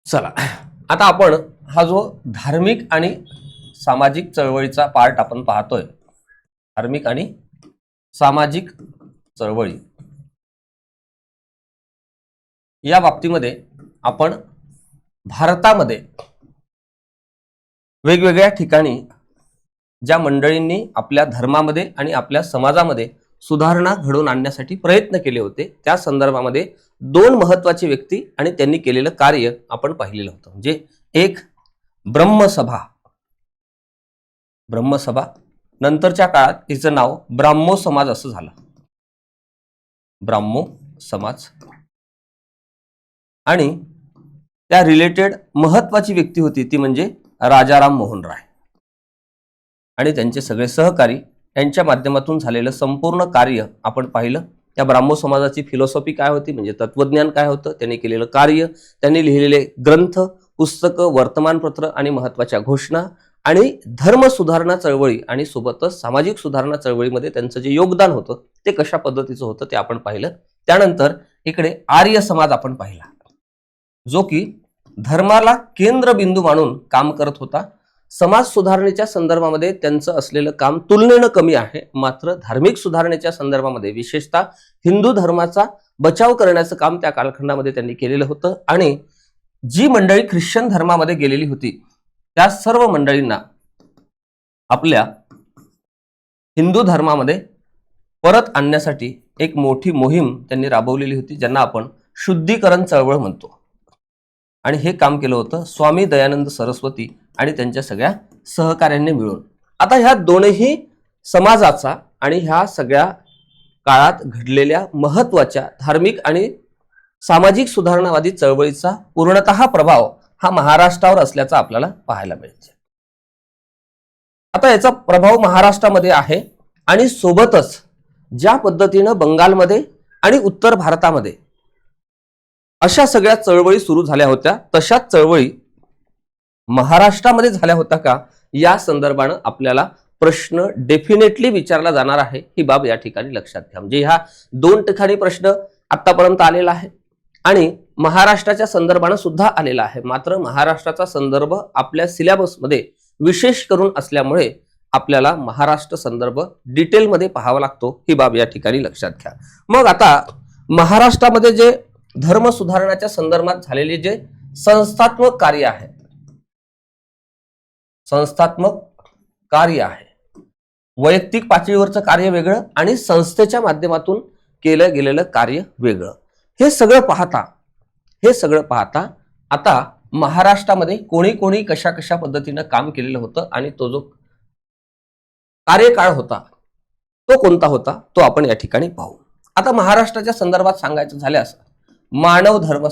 चला आता आपण हा जो धार्मिक आणि सामाजिक चळवळीचा पार्ट आपण पाहतोय, धार्मिक आणि सामाजिक चळवळी या बाबतीमध्ये आपण भारतामध्ये वेगवेगळ्या ठिकाणी ज्या मंडळींनी आपल्या धर्मामध्ये आणि आपल्या समाजामध्ये सुधारणा घडवून आणण्यासाठी प्रयत्न केले होते त्या संदर्भामध्ये दोन महत्त्वाचे व्यक्ती आणि त्यांनी केलेलं कार्य आपण पाहिलेलं होतं. म्हणजे एक ब्रह्मसभा, नंतरच्या काळात हिचं नाव ब्राह्मो समाज असं झालं, ब्राह्मो समाज. आणि त्या रिलेटेड महत्त्वाची व्यक्ती होती ती म्हणजे राजाराम मोहन राय आणि त्यांचे सगळे सहकारी यांच्या माध्यमातून झालेलं संपूर्ण कार्य आपण पाहिलं. त्या ब्राह्मो समाजाची फिलॉसॉफी काय होती, म्हणजे तत्वज्ञान काय होतं, त्यांनी केलेलं कार्य, त्यांनी लिहिलेले ग्रंथ, पुस्तकं, वर्तमानपत्र आणि महत्त्वाच्या घोषणा आणि धर्म सुधारणा चळवळी आणि सोबतच सामाजिक सुधारणा चळवळीमध्ये त्यांचं जे योगदान होतं ते कशा पद्धतीचं होतं ते आपण पाहिलं. त्यानंतर इकडे आर्य समाज आपण पाहिला, जो की धर्माला केंद्रबिंदू मानून काम करत होता. समाज सुधारणेच्या संदर्भामध्ये त्यांचं असलेलं काम तुलनेनं कमी आहे, मात्र धार्मिक सुधारणेच्या संदर्भामध्ये विशेषतः हिंदू धर्माचा बचाव करण्याचं काम त्या कालखंडामध्ये त्यांनी केलेलं होतं. आणि जी मंडळी ख्रिश्चन धर्मामध्ये गेलेली होती त्या सर्व मंडळींना आपल्या हिंदू धर्मामध्ये परत आणण्यासाठी एक मोठी मोहीम त्यांनी राबवलेली होती, ज्यांना आपण शुद्धीकरण चळवळ म्हणतो. आणि हे काम केलं होतं स्वामी दयानंद सरस्वती आणि त्यांच्या सगळ्या सहकाऱ्यांनी मिळून. आता ह्या दोनही समाजाचा आणि ह्या सगळ्या काळात घडलेल्या महत्त्वाच्या धार्मिक आणि सामाजिक सुधारणावादी चळवळीचा पूर्णतः प्रभाव हा महाराष्ट्रावर असल्याचा आपल्याला पाहायला मिळते. आता याचा प्रभाव महाराष्ट्रामध्ये आहे आणि सोबतच ज्या पद्धतीनं बंगालमध्ये आणि उत्तर भारतामध्ये अशा सगळ्या चळवळी सुरू झाल्या होत्या तशाच चळवळी महाराष्ट्रामध्ये झाल्या होत्या का या संदर्भानं आपल्याला प्रश्न डेफिनेटली विचारला जाणार आहे, ही बाब या ठिकाणी लक्षात घ्या. म्हणजे ह्या दोन ठिकाणी प्रश्न आतापर्यंत आलेला आहे आणि महाराष्ट्राच्या संदर्भानं सुद्धा आलेला आहे, मात्र महाराष्ट्राचा संदर्भ आपल्या सिलेबसमध्ये विशेष करून असल्यामुळे आपल्याला महाराष्ट्र संदर्भ डिटेलमध्ये पाहावा लागतो, ही बाब या ठिकाणी लक्षात घ्या. मग आता महाराष्ट्रामध्ये जे धर्म सुधारणाच्या संदर्भात झालेले जे संस्थात्मक कार्य आहे, वैयक्तिक पातळीवरचं कार्य वेगळं आणि संस्थेच्या माध्यमातून केलं गेलेलं कार्य वेगळं, हे सगळं पाहता आता महाराष्ट्रामध्ये कोणी कोणी कशा कशा पद्धतीनं काम केलेलं होतं आणि तो जो कार्यकाळ होता तो कोणता होता तो आपण या ठिकाणी पाहू. आता महाराष्ट्राच्या संदर्भात सांगायचं झाल्यास मानव धर्म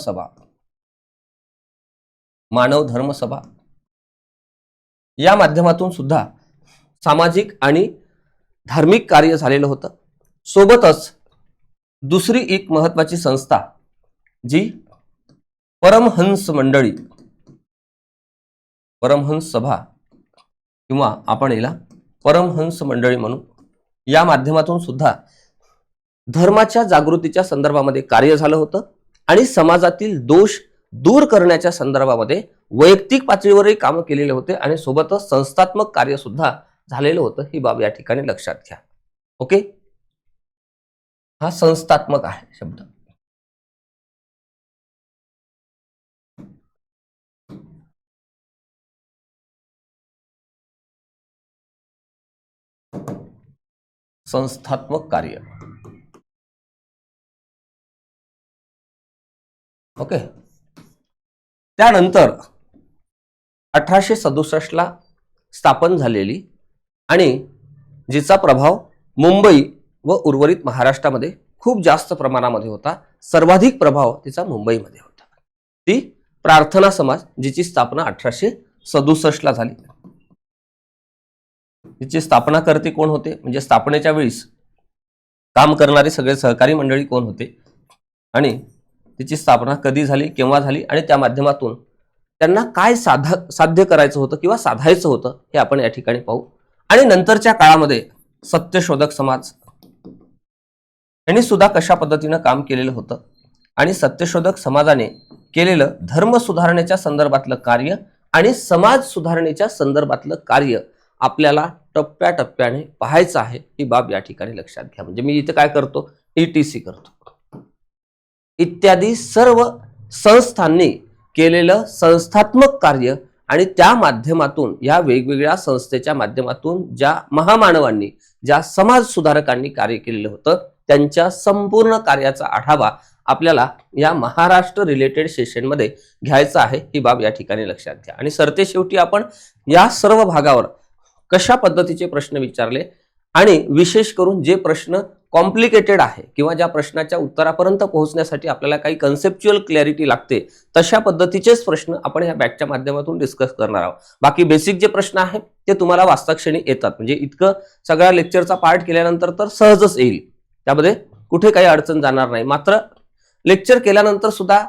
सभा या माध्यमातून सुद्धा सामाजिक आणि धार्मिक कार्य झालेलं होतं. सोबतच दुसरी एक महत्वाची संस्था जी परमहंस मंडळी, परमहंस सभा किंवा आपण याला परमहंस मंडळी म्हणू, या माध्यमातून सुद्धा धर्माच्या जागृतीच्या संदर्भामध्ये कार्य झालं होतं आणि समाजातील दोष दूर करण्याच्या संदर्भामध्ये वैयक्तिक पातळीवरही काम केलेले होते आणि सोबतच संस्थात्मक कार्य सुद्धा झालेलं होतं, ही बाब या ठिकाणी लक्षात घ्या. ओके, हा संस्थात्मक आहे शब्द. संस्थात्मक कार्य. ओके, त्यानंतर 1867 ला स्थापन झालेली आणि जिचा प्रभाव मुंबई व उर्वरित महाराष्ट्रामध्ये खूप जास्त प्रमाणामध्ये होता, सर्वाधिक प्रभाव तिचा मुंबईमध्ये होता, ती प्रार्थना समाज, जिची स्थापना 1867 ला झाली. तिची स्थापनाकर्ते कोण होते, म्हणजे स्थापनेच्या वेळीस काम करणारे सगळे सहकारी मंडळी कोण होते आणि तिची स्थापना कधी झाली, केव्हा झाली आणि त्या माध्यमातून त्यांना काय साध्य करायचं होतं किंवा साधायचं होतं हे आपण या ठिकाणी पाहू. आणि नंतरच्या काळामध्ये सत्यशोधक समाज यांनी सुद्धा कशा पद्धतीनं काम केलेलं होतं आणि सत्यशोधक समाजाने केलेलं धर्म सुधारणेच्या संदर्भातलं कार्य आणि समाज सुधारणेच्या संदर्भातलं कार्य आपल्याला टप्प्याटप्प्याने पाहायचं आहे, ही बाब या ठिकाणी लक्षात घ्या. म्हणजे मी इथे काय करतो, ETC करतो. इत्यादी सर्व संस्थांनी केलेलं संस्थात्मक कार्य आणि त्या माध्यमातून या वेगवेगळ्या संस्थेच्या माध्यमातून ज्या महामानवांनी, ज्या समाज सुधारकांनी कार्य केलेलं होतं त्यांच्या संपूर्ण कार्याचा आढावा आपल्याला या महाराष्ट्र रिलेटेड सेशनमध्ये घ्यायचा आहे, ही बाब या ठिकाणी लक्षात घ्या. आणि सरतेशेवटी आपण या सर्व भागावर कशा पद्धतीचे प्रश्न विचारले आणि विशेष करून जे प्रश्न कॉम्प्लिकेटेड आहे किंवा ज्या प्रश्नाच्या उत्तरापर्यंत पोहोचण्यासाठी आपल्याला काही कन्सेप्च्युअल क्लॅरिटी लागते तशा पद्धतीचेच प्रश्न आपण या बॅचच्या माध्यमातून डिस्कस करणार आहोत. बाकी बेसिक जे प्रश्न आहेत ते तुम्हाला वास्तक्षणी येतात. म्हणजे इतकं सगळ्या लेक्चरचा पार्ट केल्यानंतर तर सहजच येईल, त्यामध्ये कुठे काही अडचण जाणार नाही. मात्र लेक्चर केल्यानंतर सुद्धा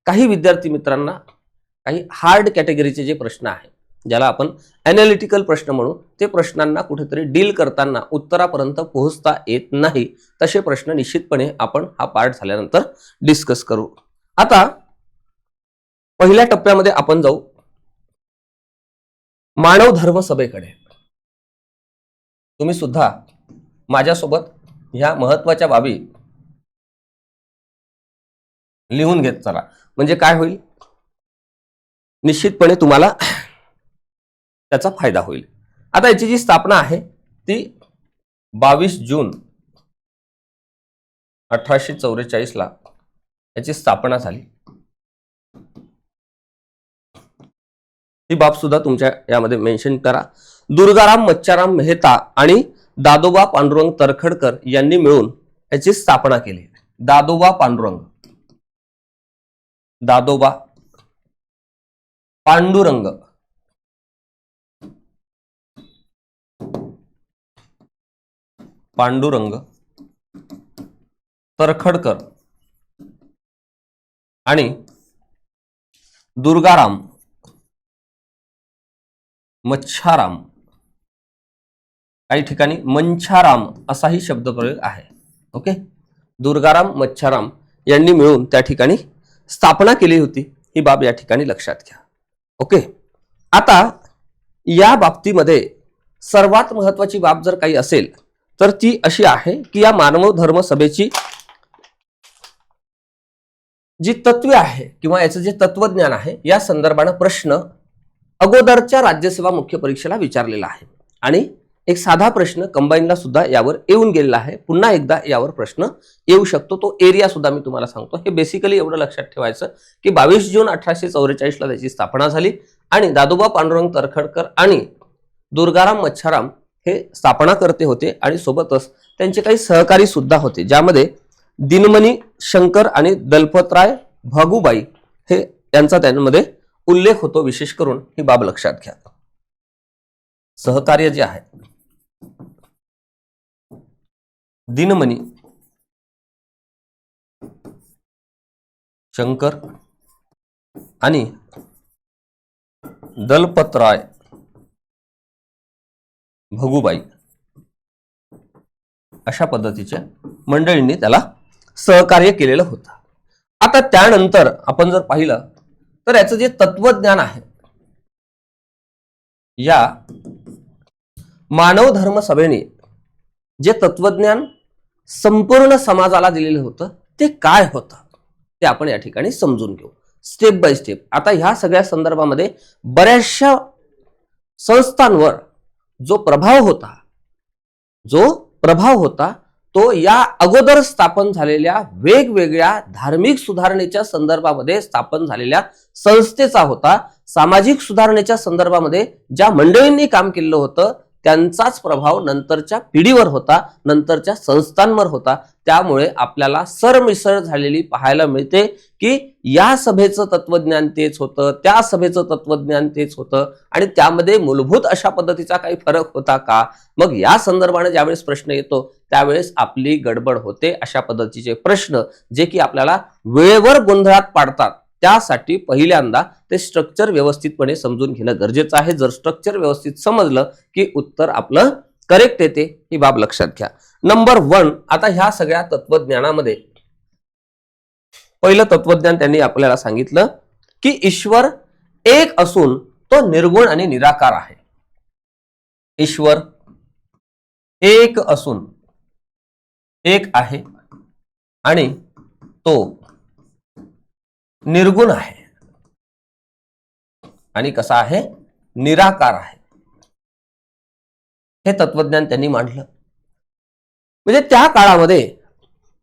काही विद्यार्थी मित्रांना काही हार्ड कॅटेगरीचे जे प्रश्न आहेत, ज्याला आपण ॲनालिटिकल प्रश्न म्हणू, ते प्रश्नांना कुठेतरी डील करताना उत्तरापर्यंत पोहोचता येत नाही, तसे प्रश्न निश्चितपणे आपण हा पार्ट झाल्यानंतर डिस्कस करू. आता पहिल्या टप्प्यामध्ये आपण जाऊ मानव धर्म सभेकडे. तुम्ही सुद्धा माझ्यासोबत ह्या महत्वाच्या बाबी लिहून घेत चला. म्हणजे काय होईल, निश्चितपणे तुम्हाला त्याचा फायदा होईल. आता याची जी स्थापना आहे ती 22 जून 1844 ला याची स्थापना झाली. ही बाब सुद्धा तुमच्या यामध्ये मेन्शन करा. दुर्गाराम मच्छाराम मेहता आणि दादोबा पांडुरंग तरखडकर यांनी मिळून याची स्थापना केली. दादोबा पांडुरंग तरखडकर आणि दुर्गाराम मच्छाराम, काही ठिकाणी मंछाराम असाही शब्दप्रयोग आहे. ओके, दुर्गाराम मच्छाराम यांनी मिळून त्या ठिकाणी स्थापना केली होती, ही बाब या ठिकाणी लक्षात घ्या. ओके, आता या बाबतीमध्ये सर्वात महत्वाची बाब जर काही असेल तर ती अशी आहे की या मानव धर्म सभेची जी तत्वे आहे किंवा याचं जे तत्वज्ञान आहे या संदर्भाने प्रश्न अगोदरच्या राज्यसेवा मुख्य परीक्षेला विचारलेला आहे आणि एक साधा प्रश्न कंबाईनला सुद्धा यावर येऊन गेलेला आहे. पुन्हा एकदा यावर प्रश्न येऊ शकतो. तो एरिया सुद्धा मी तुम्हाला सांगतो. हे बेसिकली एवढं लक्षात ठेवायचं की 22 जून 1844 ला त्याची स्थापना झाली आणि दादोबा पांडुरंग तरखडकर आणि दुर्गाराम मच्छाराम हे स्थापनाकर्ते होते आणि सोबतच त्यांचे काही सहकारी सुद्धा होते, ज्यामध्ये दिनमणी शंकर आणि दलपतराय भगुबाई हे यांचा त्यामध्ये उल्लेख होतो. विशेष करून ही बाब लक्षात घ्या. सहकार्य जे आहे, दिनमणी शंकर आणि दलपतराय भगुबाई अशा पद्धतीच्या मंडळींनी त्याला सहकार्य केलेलं होतं. आता त्यानंतर आपण जर पाहिलं तर याचं जे तत्वज्ञान आहे, या मानव धर्म सभेने जे तत्वज्ञान संपूर्ण समाजाला दिलेलं होतं ते काय होतं ते आपण या ठिकाणी समजून घेऊ स्टेप बाय स्टेप. आता ह्या सगळ्या संदर्भामध्ये बऱ्याचशा संस्थांवर जो प्रभाव होता तो या अगोदर स्थापन झालेल्या वेगवेगळ्या धार्मिक सुधारणेच्या संदर्भामध्ये स्थापन झालेल्या संस्थेचा होता. सामाजिक सुधारणेच्या संदर्भामध्ये ज्या मंडळींनी काम केलेलं होतं त्यांचाच प्रभाव नंतरच्या पिढीवर होता, नंतरच्या संस्थांवर होता. त्यामुळे आपल्याला सरमिसळ झालेली पाहायला मिळते की या सभेचं तत्वज्ञान तेच होतं, त्या सभेचं तत्वज्ञान तेच होतं आणि त्यामध्ये मूलभूत अशा पद्धतीचा काही फरक होता का. मग या संदर्भाने ज्यावेळेस प्रश्न येतो त्यावेळेस आपली गडबड होते. अशा पद्धतीचे प्रश्न जे की आपल्याला वेळेवर गोंधळात पाडतात, त्यासाठी पहिल्यांदा ते स्ट्रक्चर व्यवस्थितपणे समजून घेणं गरजेचं आहे. जर स्ट्रक्चर व्यवस्थित समजलं की उत्तर आपलं करेक्ट येते, ही बाब लक्षात घ्या. नंबर 1, आता ह्या सगळ्या तत्वज्ञानामध्ये पहिलं तत्वज्ञान त्यांनी आपल्याला सांगितलं की ईश्वर एक असून तो निर्गुण आणि निराकार आहे. ईश्वर एक असून एक आहे आणि तो निर्गुण आहे आणि कसा आहे, निराकार आहे. हे तत्वज्ञान त्यांनी मांडलं. म्हणजे त्या काळामध्ये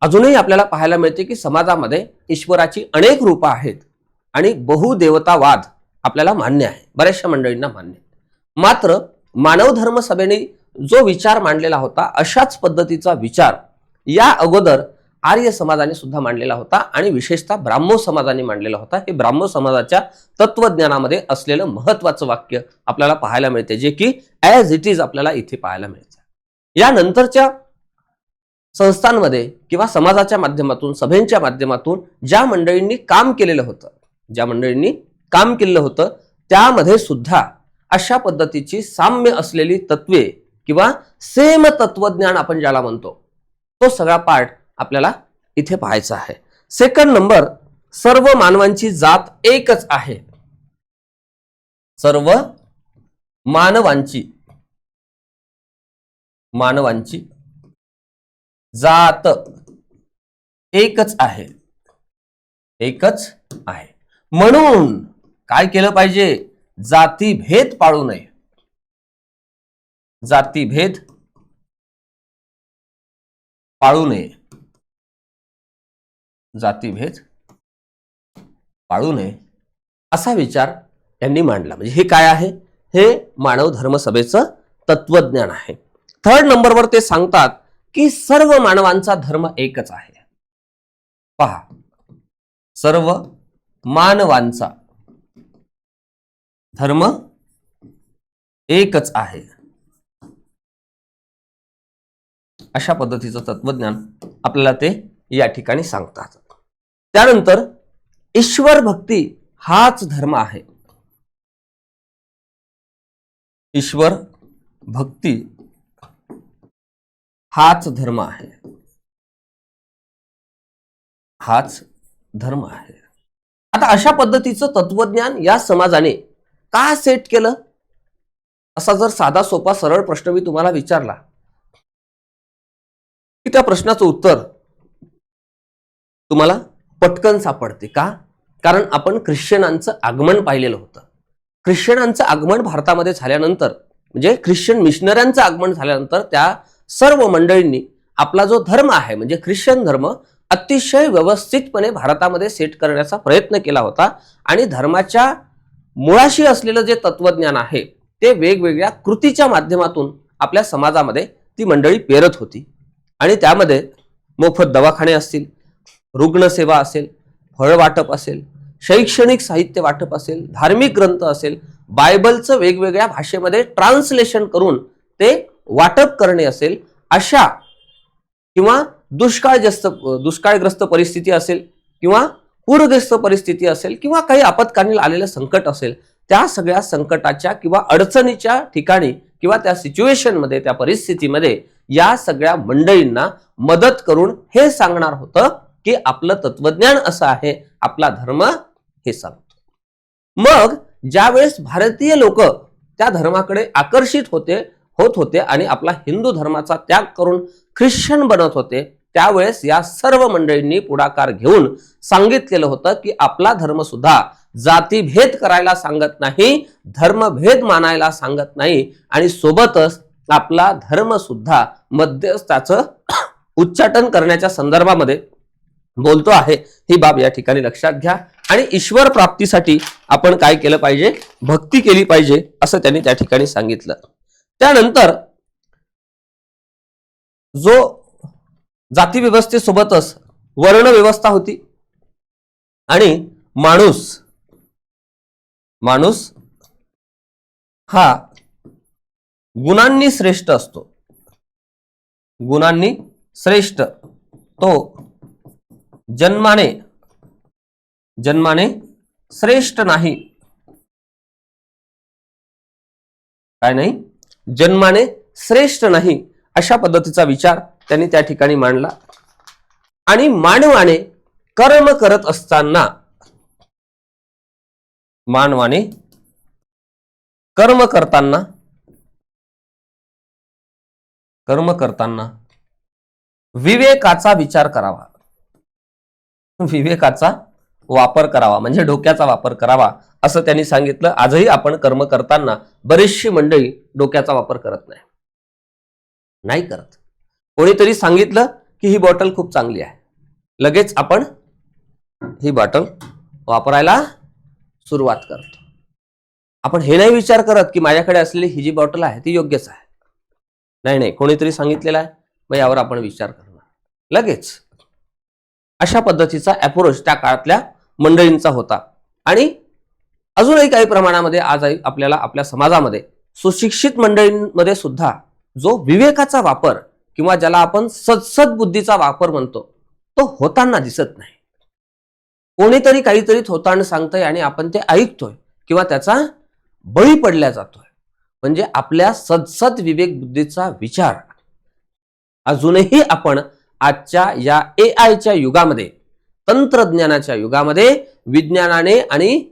अजूनही आपल्याला पाहायला मिळते की समाजामध्ये ईश्वराची अनेक रूपं आहेत आणि बहुदेवतावाद आपल्याला मान्य आहे, बऱ्याचशा मंडळींना मान्य आहे. मात्र मानव धर्म सभेने जो विचार मांडलेला होता अशाच पद्धतीचा विचार या अगोदर आर्य समाजाने सुद्धा मांडलेला होता आणि विशेषतः ब्राह्मो समाजाने मांडलेला होता. हे ब्राह्मो समाजाच्या तत्वज्ञानामध्ये असलेलं महत्वाचं वाक्य आपल्याला पाहायला मिळते, जे की ॲज इट इज आपल्याला इथे पाहायला मिळते. या नंतरच्या संस्थांमध्ये किंवा समाजाच्या माध्यमातून, सभेंच्या माध्यमातून ज्या मंडळींनी काम केलेलं होतं त्यामध्ये सुद्धा अशा पद्धतीची साम्य असलेली तत्वे किंवा सेम तत्वज्ञान आपण ज्याला म्हणतो, तो सगळा पार्ट आपल्याला इथे पाहायचा आहे. सेकंड नंबर, सर्व मानवांची जात एकच आहे. सर्व मानवांची जात एकच आहे. म्हणून काय केलं पाहिजे, जातीभेद पाळू नये. जातीभेद पाळू नये. असा विचार त्यांनी मांडला. म्हणजे हे काय आहे, हे मानव धर्म सभेचं तत्वज्ञान आहे. थर्ड नंबरवर ते सांगतात की सर्व मानवांचा धर्म एकच आहे. पहा, सर्व मानवांचा धर्म एकच आहे. अशा पद्धतीचं तत्वज्ञान आपल्याला ते या ठिकाणी सांगतात. त्यानंतर ईश्वर भक्ती हाच धर्म आहे. ईश्वर भक्ती हाच धर्म आहे. आता अशा पद्धतीचं तत्वज्ञान या समाजाने का सेट केलं, असा जर साधा सोपा सरळ प्रश्न मी तुम्हाला विचारला की त्या प्रश्नाचं उत्तर तुम्हाला पटकन सापडते. का? कारण आपण ख्रिश्चनांचं आगमन पाहिलेलं होतं. ख्रिश्चनांचं आगमन भारतामध्ये झाल्यानंतर, म्हणजे ख्रिश्चन मिशनऱ्यांचं आगमन झाल्यानंतर त्या सर्व मंडळींनी आपला जो धर्म आहे म्हणजे ख्रिश्चन धर्म अतिशय व्यवस्थितपणे भारतामध्ये सेट करण्याचा प्रयत्न केला होता आणि धर्माच्या मुळाशी असलेलं जे तत्वज्ञान आहे ते वेगवेगळ्या कृतीच्या माध्यमातून आपल्या समाजामध्ये ती मंडळी पेरत होती. आणि त्यामध्ये मोफत दवाखाने असतील, रुग्णसेवा असेल, फळ वाटप असेल, शैक्षणिक साहित्य वाटप असेल, धार्मिक ग्रंथ असेल, बायबलचं वेगवेगळ्या भाषेमध्ये ट्रान्सलेशन करून ते वाटप करणे असेल, अशा किंवा दुष्काळग्रस्त परिस्थिती असेल किंवा पूरग्रस्त परिस्थिती असेल किंवा काही आपत्कालीन आलेलं संकट असेल, त्या सगळ्या संकटाच्या किंवा अडचणीच्या ठिकाणी किंवा त्या सिच्युएशनमध्ये, त्या परिस्थितीमध्ये या सगळ्या मंडळींना मदत करून हे सांगणार होतं की आपलं तत्वज्ञान असं आहे, आपला धर्म हे सांगतो. मग ज्यावेळेस भारतीय लोक त्या धर्माकडे आकर्षित होत होते आणि आपला हिंदू धर्माचा त्याग करून ख्रिश्चन बनत होते, त्यावेळेस या सर्व मंडळींनी पुढाकार घेऊन सांगितलेलं होतं की आपला धर्म सुद्धा जातीभेद करायला सांगत नाही, धर्मभेद मानायला सांगत नाही आणि सोबतच आपला धर्म सुद्धा मध्यस्थाचं उच्चाटन करण्याच्या संदर्भामध्ये बोलतो आहे. ही बाब या ठिकाणी लक्षात घ्या. आणि ईश्वर प्राप्तीसाठी आपण काय केलं पाहिजे, भक्ती केली पाहिजे असं त्यांनी त्या ठिकाणी सांगितलं. त्यानंतर जो जाती व्यवस्थेसोबतच वर्ण व्यवस्था होती आणि माणूस हा गुणांनी श्रेष्ठ असतो. गुणांनी श्रेष्ठ, तो जन्माने श्रेष्ठ नाही. काय नाही, जन्माने श्रेष्ठ नाही अशा पद्धतीचा विचार त्यांनी त्या ठिकाणी मांडला. आणि मानवाने कर्म करत असताना मानवाने कर्म करताना विवेकाचा विचार करावा, विवेकाचा वापर करावा म्हणजे डोक्याचा वापर करावा असं त्यांनी सांगितलं. आजही आपण कर्म करताना बरीचशी मंडळी डोक्याचा वापर करत नाही करत. कोणीतरी सांगितलं की ही बॉटल खूप चांगली आहे, लगेच आपण ही बॉटल वापरायला सुरुवात करतो. आपण हे नाही विचार करत की माझ्याकडे असलेली ही जी बॉटल आहे ती योग्यच आहे. नाही, कोणीतरी सांगितलेलं आहे, मग यावर आपण विचार करणार लगेच. अशा पद्धतीचा अप्रोच त्या काळातल्या मंडळींचा होता. आणि अजूनही काही प्रमाणामध्ये आज आपल्याला आपल्या समाजामध्ये सुशिक्षित मंडळींमध्ये सुद्धा जो विवेकाचा वापर किंवा ज्याला आपण सद्बुद्धीचा वापर म्हणतो तो होताना दिसत नाही. कोणीतरी काहीतरी थोतांड सांगतंय आणि आपण ते ऐकतोय किंवा त्याचा बळी पडल्या जातोय. म्हणजे आपल्या सद्सद विवेक बुद्धीचा विचार अजूनही आपण आजच्या या एआयच्या युगामध्ये, तंत्रज्ञानाच्या युगामध्ये, विज्ञानाने आणि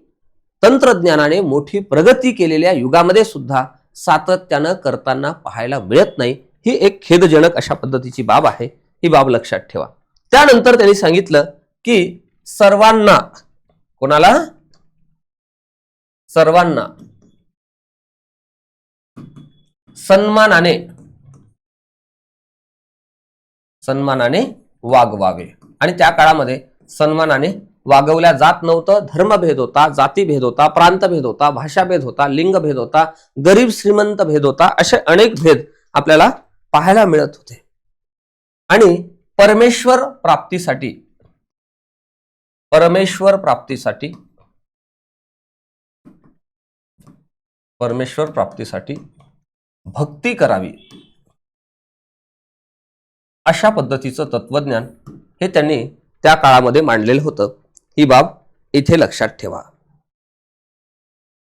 तंत्रज्ञानाने मोठी प्रगती केलेल्या युगामध्ये सुद्धा सातत्यानं करताना पाहायला मिळत नाही. ही एक खेदजनक अशा पद्धतीची बाब आहे. ही बाब लक्षात ठेवा. त्यानंतर त्यांनी सांगितलं की सर्वांना, कोणाला? सर्वांना सन्मानाने वागवावे. आणि त्या काळामध्ये सन्मानाने वागवल्या जात नव्हतं. धर्मभेद होता, जातीभेद होता, प्रांतभेद होता, भाषाभेद होता, लिंगभेद होता, गरीब श्रीमंत भेद होता. असे अनेक भेद आपल्याला पाहायला मिळत होते. आणि परमेश्वर प्राप्तीसाठी भक्ती करावी अशा पद्धतीचं तत्वज्ञान हे त्यांनी त्या काळामध्ये मांडलेलं होतं. ही बाब इथे लक्षात ठेवा.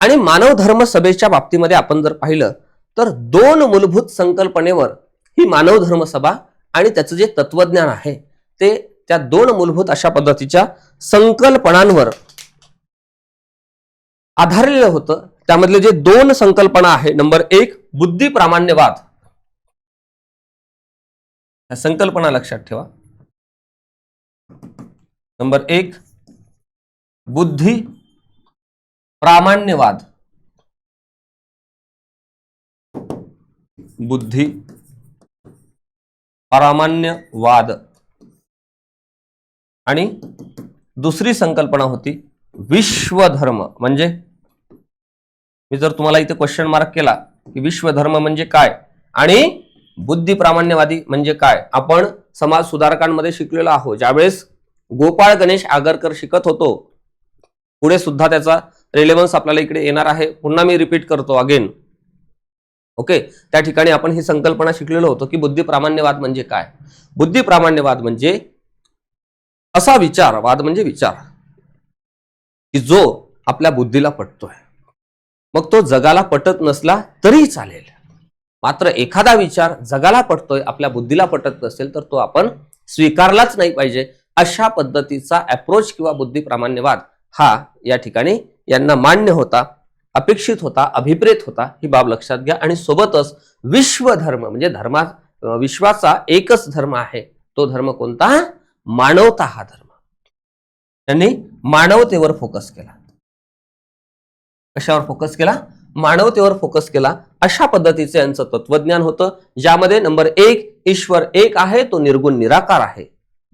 आणि मानव धर्म सभेच्या बाबतीमध्ये आपण जर पाहिलं तर दोन मूलभूत संकल्पनेवर ही मानव धर्म सभा आणि त्याचं जे तत्वज्ञान आहे ते त्या दोन मूलभूत अशा पद्धतीच्या संकल्पनांवर आधारलेलं होतं. त्यामधले जे दोन संकल्पना आहे, नंबर 1 बुद्धी प्रामाण्यवाद. संकल्पना लक्षात ठेवा. नंबर 1 बुद्धी प्रामाण्यवाद. बुद्धी प्रामाण्यवाद. आणि दुसरी संकल्पना होती विश्वधर्म. म्हणजे मी जर तुम्हाला इथे क्वेश्चन मार्क केला की विश्वधर्म म्हणजे काय आणि बुद्धी प्रामाण्यवादी म्हणजे काय, आपण समाज सुधारकांमध्ये शिकलेलो आहोत. ज्यावेळेस गोपाळ गणेश आगरकर शिकत होतो, पुढे सुद्धा त्याचा रेलेव्हन्स आपल्याला इकडे येणार आहे. पुन्हा मी रिपीट करतो अगेन. ओके, त्या ठिकाणी आपण ही संकल्पना शिकलेलो होतो की बुद्धी प्रामाण्यवाद म्हणजे काय. बुद्धी प्रामाण्यवाद म्हणजे असा विचारवाद, म्हणजे विचार की जो आपल्या बुद्धीला पटतोय, मग तो जगाला पटत नसला तरी चालेल, मात्र एखादा विचार जगाला पटतोय, आपल्या बुद्धीला पटत नसेल तर तो आपण स्वीकारलाच नाही पाहिजे. अशा पद्धतीचा अप्रोच किंवा बुद्धी प्रामाण्यवाद हा या ठिकाणी यांना मान्य होता, अपेक्षित होता, अभिप्रेत होता. ही बाब लक्षात घ्या. आणि सोबतच विश्वधर्म म्हणजे विश्वाचा एकच धर्म आहे. तो धर्म कोणता? मानवता हा धर्म. त्यांनी मानवतेवर फोकस केला. कशावर फोकस केला? मानवतेवर फोकस केला. अशा पद्धतीचे यांचं तत्वज्ञान होतं, ज्यामध्ये नंबर 1 ईश्वर एक आहे, तो निर्गुण निराकार आहे.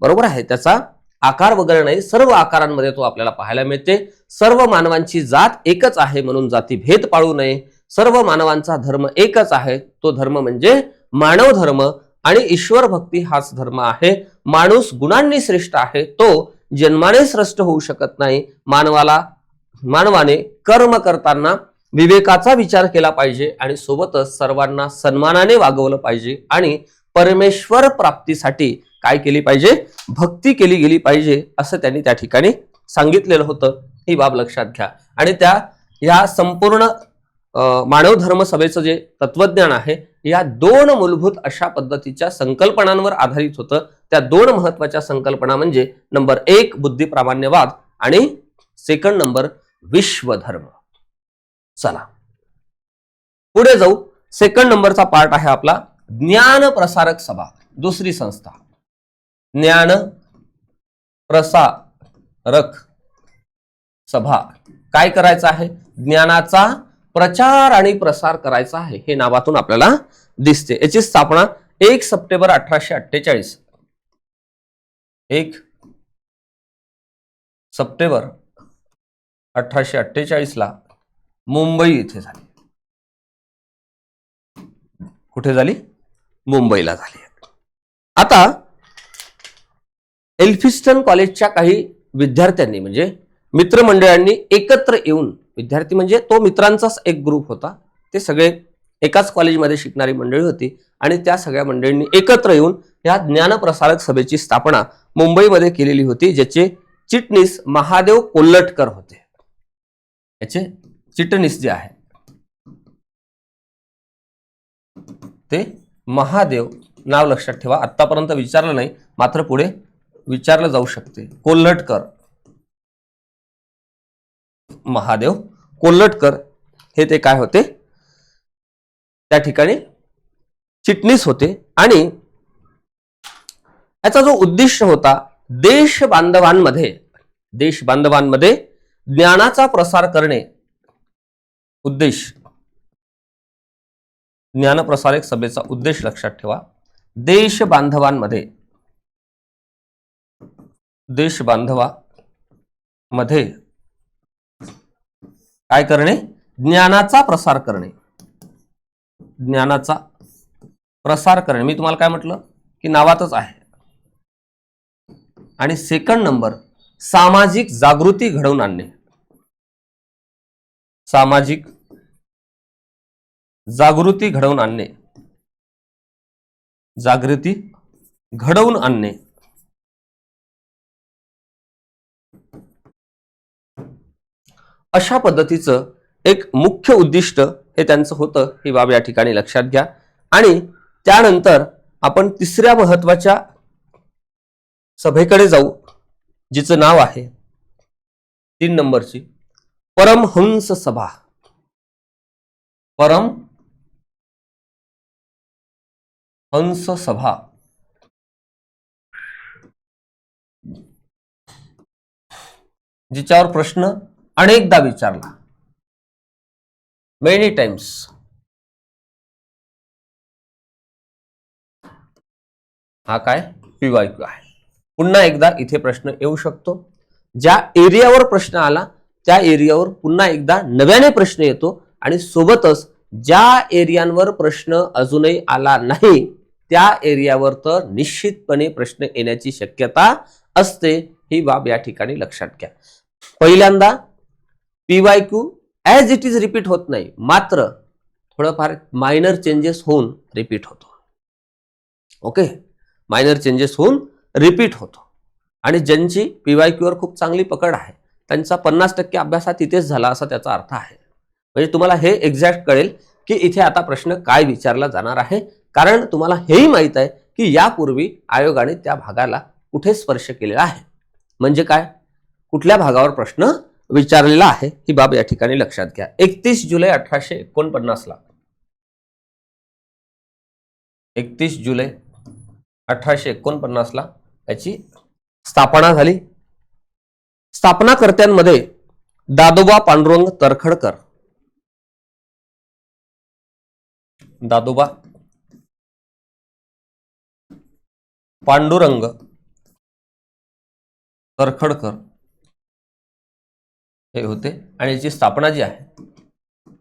बरोबर आहे, त्याचा आकार वगैरे नाही, सर्व आकारांमध्ये तो आपल्याला पाहायला मिळते. सर्व मानवांची जात एकच आहे म्हणून जाती भेद पाळू नये. सर्व मानवांचा धर्म एकच आहे, तो धर्म म्हणजे मानव धर्म. आणि ईश्वर भक्ती हाच धर्म आहे. माणूस गुणांनी श्रेष्ठ आहे, तो जन्माने श्रेष्ठ होऊ शकत नाही. मानवाने कर्म करताना विवेकाचा विचार केला पाहिजे आणि सोबतच सर्वांना सन्मानाने वागवलं पाहिजे. आणि परमेश्वर प्राप्तीसाठी काय केली पाहिजे? भक्ती केली गेली पाहिजे, असं त्यांनी त्या ठिकाणी सांगितलेलं होतं. ही बाब लक्षात घ्या. आणि या संपूर्ण मानव धर्म सभेचं जे तत्वज्ञान आहे या दोन मूलभूत अशा पद्धतीच्या संकल्पनांवर आधारित होतं. त्या दोन महत्वाच्या संकल्पना म्हणजे नंबर 1 बुद्धिप्रामाण्यवाद आणि सेकंड नंबर विश्वधर्म. चला पुढे जाऊ. सेकंड नंबरचा पार्ट आहे आपला ज्ञान प्रसारक सभा. दुसरी संस्था ज्ञान प्रसारक सभा. काय करायचं आहे? ज्ञानाचा प्रचार आणि प्रसार करायचा आहे, हे नावातून आपल्याला दिसते. याची स्थापना 1 सप्टेंबर 1848 1 सप्टेंबर 1848 ला मुंबई येथे झाली. कुठे झाली? मुंबईला झाली. आता एल्फिस्टन कॉलेजच्या काही विद्यार्थ्यांनी म्हणजे मित्रमंडळांनी एकत्र येऊन, विद्यार्थी म्हणजे तो मित्रांचाच एक ग्रुप होता, ते सगळे एकाच कॉलेजमध्ये शिकणारी मंडळी होती आणि त्या सगळ्या मंडळींनी एकत्र येऊन या ज्ञानप्रसारक सभेची स्थापना मुंबईमध्ये केलेली होती, ज्याचे चिटणीस महादेव कोल्हटकर होते. याचे चिटणीस जे आहे ते महादेव, नाव लक्षात ठेवा, आतापर्यंत विचारलं नाही मात्र पुढे विचारलं जाऊ शकते. कोल्हटकर, महादेव कोल्हटकर हे ते काय होते? त्या ठिकाणी चिटणीस होते. आणि याचा जो उद्दिष्ट होता, देश बांधवांमध्ये ज्ञानाचा प्रसार करणे. उद्देश, ज्ञानप्रसारक सभेचा उद्देश लक्षात ठेवा, देश बांधवांमध्ये काय करणे? ज्ञानाचा प्रसार करणे. ज्ञानाचा प्रसार करणे, मी तुम्हाला काय म्हटलं की नावातच आहे. आणि सेकंड नंबर सामाजिक जागृती घडवून आणणे. सामाजिक जागृती घडवून आणणे. जागृती घडवून आणणे. अशा पद्धतीचं एक मुख्य उद्दिष्ट हे त्यांचं होतं. ही बाब या ठिकाणी लक्षात घ्या. आणि त्यानंतर आपण तिसऱ्या महत्वाच्या सभेकडे जाऊ, जिचं नाव आहे 3 नंबरची परमहंस सभा. परमहंस सभा. जिच्यावर प्रश्न अनेकदा विचारला, मेनी टाइम्स. हा काय? PYQ आहे. पुन्हा एकदा इथे प्रश्न येऊ शकतो. ज्या एरियावर प्रश्न आला त्या एरियावर पुन्हा एकदा नव्याने प्रश्न येतो. आणि सोबतच ज्या एरियांवर प्रश्न अजूनही आला नाही त्या एरियावर तर निश्चितपणे प्रश्न येण्याची शक्यता असते. ही बाब या ठिकाणी लक्षात घ्या. पहिल्यांदा PYQ as it is repeat होत नाही, मात्र थोडंफार मायनर चेंजेस होऊन रिपीट होतो. ओके, मायनर चेंजेस होऊन रिपीट होतो. आणि ज्यांची PYQ वर खूप चांगली पकड आहे त्यांचा 50% अभ्यास हा तिथेच झाला असा त्याचा अर्थ आहे. म्हणजे तुम्हाला हे एक्झॅक्ट कळेल की इथे आता प्रश्न काय विचारला जाणार आहे. कारण तुम्हाला हेही माहित आहे की यापूर्वी आयोगाने त्या भागाला कुठे स्पर्श केलेला आहे, म्हणजे काय, कुठल्या भागावर प्रश्न विचारलेला आहे. ही बाब या ठिकाणी लक्षात घ्या. 31 जुलै 1849 ला 31 जुलै 1849 ला याची स्थापना झाली. स्थापनाकर्त्यांमध्ये दादोबा पांडुरंग तरखडकर, दादोबा पांडुरंग तरखडकर हे होते. आणि याची स्थापना जी आहे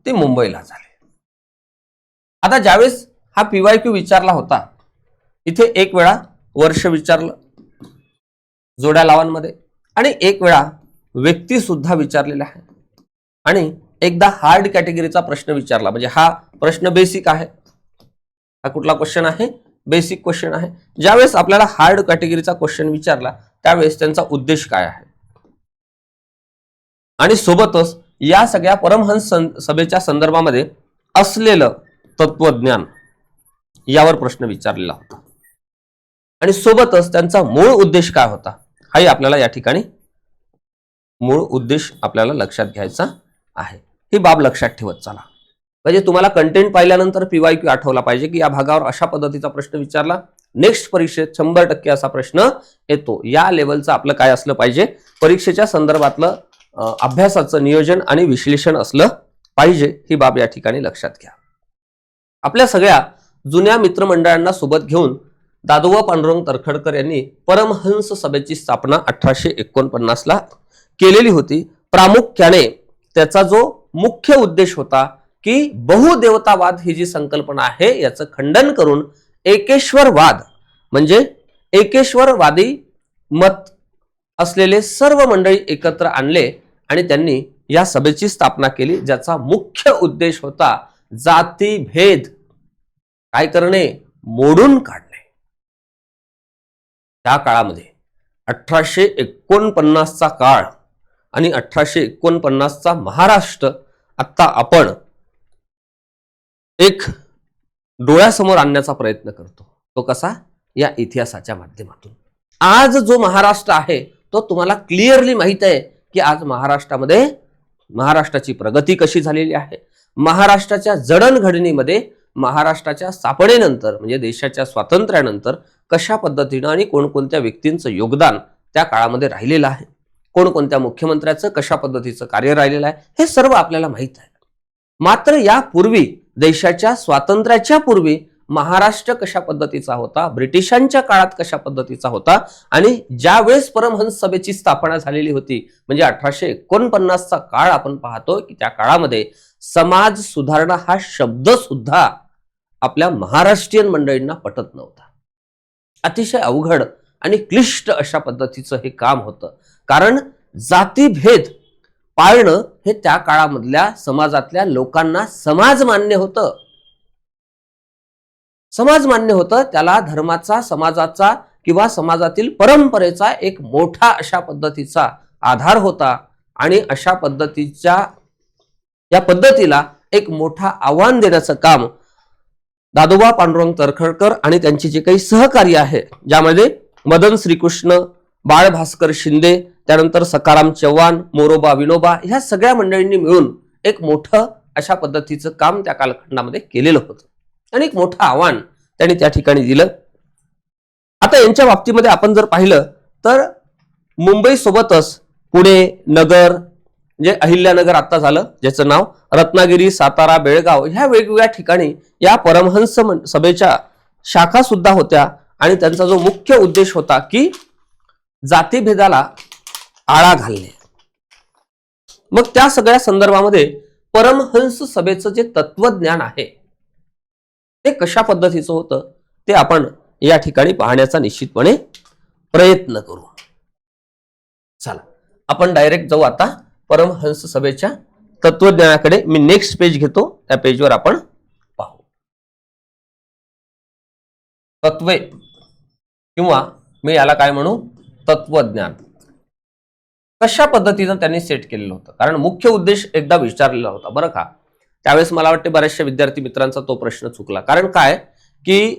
ती मुंबईला झाली. आता ज्यावेळेस हा PYQ विचारला होता, इथे एक वेळा वर्ष विचारलं जोड्या लावांमध्ये, आणि एक वेळा व्यक्ती सुद्धा विचारलेला आहे, आणि एकदा हार्ड कॅटेगरीचा प्रश्न विचारला. म्हणजे हा प्रश्न बेसिक आहे. हा कुठला क्वेश्चन आहे? बेसिक क्वेश्चन आहे. ज्यावेळेस आपल्याला हार्ड कॅटेगरीचा क्वेश्चन विचारला त्यावेळेस त्यांचा उद्देश काय आहे, आणि सोबतच या सगळ्या परमहंस सभेच्या संदर्भामध्ये असलेलं तत्वज्ञान यावर प्रश्न विचारलेला होता आणि सोबतच त्यांचा मूळ उद्देश काय होता हाही आपल्याला या ठिकाणी मूळ उद्देश आपल्याला लक्षात घ्यायचा आहे. ही बाब लक्षात ठेवत चला. म्हणजे तुम्हाला कंटेंट पाहिल्यानंतर PYQ आठवला पाहिजे की या भागावर अशा पद्धतीचा प्रश्न विचारला, नेक्स्ट परीक्षेत 100% असा प्रश्न येतो. या लेवलचं आपलं काय असलं पाहिजे, परीक्षेच्या संदर्भातलं अभ्यासाचं नियोजन आणि विश्लेषण असलं पाहिजे. ही बाब या ठिकाणी लक्षात घ्या. आपल्या सगळ्या जुन्या मित्रमंडळांना सोबत घेऊन दादोबा पांडुरंग तर्खडकर यांनी परमहंस सभेची स्थापना 1849 ला केलेली होती. प्रामुख्याने त्याचा जो मुख्य उद्देश होता की बहुदेवतावाद ही जी संकल्पना आहे याचं खंडन करून एकेश्वरवाद म्हणजे एकेश्वरवादी मत असलेले सर्व मंडळी एकत्र आणले आणि त्यांनी या सभेची स्थापना केली, ज्याचा मुख्य उद्देश होता जातीभेद काय करणे, मोडून काढणे. त्या काळामध्ये 1849 चा काळ आणि 1849 चा महाराष्ट्र आता आपण एक डोळ्यासमोर आणण्याचा प्रयत्न करतो. तो कसा, या इतिहासाच्या माध्यमातून. आज जो महाराष्ट्र आहे तो तुम्हाला क्लिअरली माहित आहे की आज महाराष्ट्रामध्ये महाराष्ट्राची प्रगती कशी झालेली आहे. महाराष्ट्राच्या जडणघडणीमध्ये महाराष्ट्राच्या स्थापनेनंतर म्हणजे देशाच्या स्वातंत्र्यानंतर कशा पद्धतीने आणि कोणकोणत्या व्यक्तींचं योगदान त्या काळामध्ये राहिलेलं आहे, कोणकोणत्या मुख्यमंत्र्याचं कशा पद्धतीचं कार्य राहिलेलं आहे, हे सर्व आपल्याला माहित आहे. मात्र यापूर्वी देशाच्या स्वातंत्र्याच्या पूर्वी महाराष्ट्र कशा पद्धतीचा होता, ब्रिटिशांच्या काळात कशा पद्धतीचा होता आणि ज्यावेळेस परमहंस सभेची स्थापना झालेली होती म्हणजे 1849 चा काळ आपण पाहतो की त्या काळामध्ये समाज सुधारणा हा शब्द सुद्धा आपल्या महाराष्ट्रीयन मंडळींना पटत नव्हता. अतिशय अवघड आणि क्लिष्ट अशा पद्धतीचं हे काम होतं. कारण जातीभेद पाळणं हे त्या काळामधल्या समाजातल्या लोकांना समाज मान्य होतं. समाज मान्य होतं, त्याला धर्माचा, समाजाचा किंवा समाजातील परंपरेचा एक मोठा अशा पद्धतीचा आधार होता आणि अशा पद्धतीच्या या पद्धतीला एक मोठा आव्हान देण्याचं काम दादोबा पांडुरंग तर्खडकर आणि त्यांचे जे काही सहकारी आहे, ज्यामध्ये मदन श्रीकृष्ण, बाळ भास्कर शिंदे, त्यानंतर सखाराम चव्हाण, मोरोबा विनोबा, ह्या सगळ्या मंडळींनी मिळून एक मोठं अशा पद्धतीचं काम त्या कालखंडामध्ये केलेलं होतं आणि एक मोठं आव्हान त्यांनी त्या ठिकाणी दिलं. आता यांच्या बाबतीमध्ये आपण जर पाहिलं तर मुंबई सोबतच पुणे, नगर म्हणजे अहिल्यानगर आता झालं ज्याचं नाव, रत्नागिरी, सातारा, बेळगाव ह्या वेगवेगळ्या ठिकाणी या परमहंस सभेच्या शाखा सुद्धा होत्या आणि त्यांचा जो मुख्य उद्देश होता की जातीभेदाला आळा घालणे. मग त्या सगळ्या संदर्भामध्ये परमहंस सभेचं जे तत्वज्ञान आहे ते कशा पद्धतीचं होतं ते आपण या ठिकाणी पाहण्याचा निश्चितपणे प्रयत्न करू. चला आपण डायरेक्ट जाऊ आता परमहंस सभेच्या तत्वज्ञानाकडे. मी नेक्स्ट पेज घेतो, त्या पेजवर आपण पाहू. तत्वे किंवा मी याला काय म्हणू, तत्वज्ञान कशा पद्धतीनं त्यांनी सेट केलेलं होतं. कारण मुख्य उद्देश एकदा विचारलेला होता बरं का. त्यावेळेस मला वाटते बऱ्याचशा विद्यार्थी मित्रांचा तो प्रश्न चुकला. कारण काय की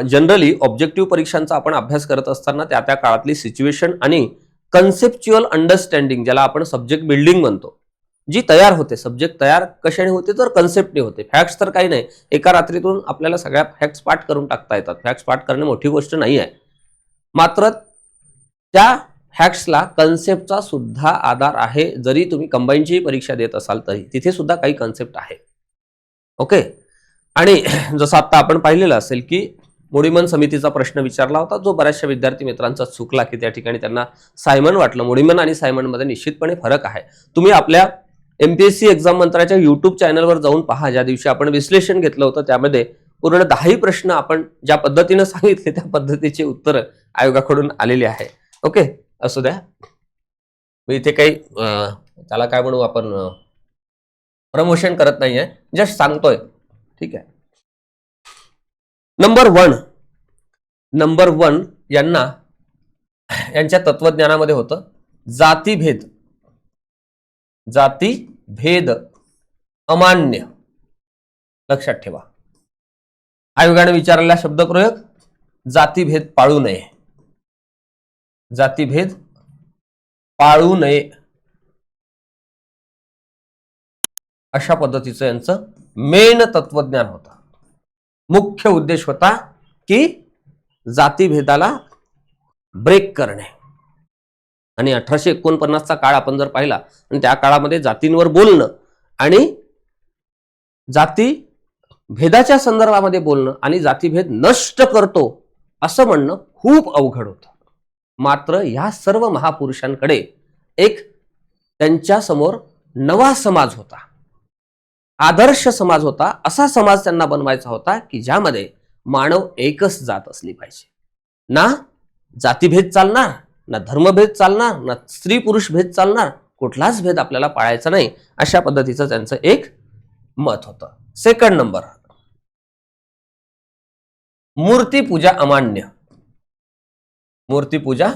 जनरली ऑब्जेक्टिव्ह परीक्षांचा आपण अभ्यास करत असताना त्या त्या काळातली सिच्युएशन आणि कन्सेप्च्युअल अंडरस्टँडिंग, ज्याला आपण सब्जेक्ट बिल्डिंग म्हणतो, जी तयार होते. सब्जेक्ट तयार कशाने होते तर कन्सेप्टने होते. फॅक्ट्स तर काही नाही, एका रात्रीतून आपल्याला सगळ्या फॅक्ट्स पाठ करून टाकता येतात. फॅक्ट्स पाठ करणे मोठी गोष्ट नाही आहे. मात्र त्या फॅक्ट्सला कन्सेप्टचा सुद्धा आधार आहे. जरी तुम्ही कंबाईनची परीक्षा देत असाल तरी तिथे सुद्धा काही कन्सेप्ट आहे. ओके. आणि जसं आता आपण पाहिलेलं असेल की मोडीमन समितीचा प्रश्न विचारला होता, जो बऱ्याचशा विद्यार्थी मित्रांचा चुकला की त्या ठिकाणी त्यांना सायमन वाटलं. मोडीमन आणि सायमन मध्ये निश्चितपणे फरक आहे. तुम्ही आपल्या MPSC एक्झाम मंत्राच्या YouTube चॅनलवर जाऊन पहा. ज्या दिवशी आपण विश्लेषण घेतलं होतं त्यामध्ये पूर्ण 10 प्रश्न आपण ज्या पद्धतीने सांगितले त्या पद्धतीचे उत्तर आयोगाकडून आलेले आहे. ओके, असू द्या. मी इथे काही त्याला काय म्हणू आपण प्रमोशन करत नाहीये, जस्ट सांगतोय. ठीक आहे. नंबर वन यांच्या तत्वज्ञानामध्ये होतं जातीभेद अमान्य. लक्षात ठेवा, आयोगाने विचारलेला शब्दप्रयोग जातीभेद पाळू नये. जातीभेद पाळू नये अशा पद्धतीचं यांचं मेन तत्वज्ञान होतं. मुख्य उद्देश होता की जातीभेदाला ब्रेक करणे. आणि 1849चा काळ आपण जर पाहिला आणि त्या काळामध्ये जातींवर बोलणं आणि जाती भेदाच्या संदर्भामध्ये बोलणं आणि जातीभेद नष्ट करतो असं म्हणणं खूप अवघड होतं. मात्र या सर्व महापुरुषांकडे एक त्यांच्या समोर नवा समाज होता, आदर्श समाज होता. असा समाज त्यांना बनवायचा होता की ज्यामध्ये मानव एकच जात असली पाहिजे. ना जातीभेद चालणार, ना धर्मभेद चालणार, ना स्त्री पुरुष भेद चालणार, कुठलाच भेद आपल्याला पाळायचा नाही, अशा पद्धतीचं त्यांचं एक मत होतं. सेकंड नंबर, मूर्तीपूजा अमान्य. मूर्तीपूजा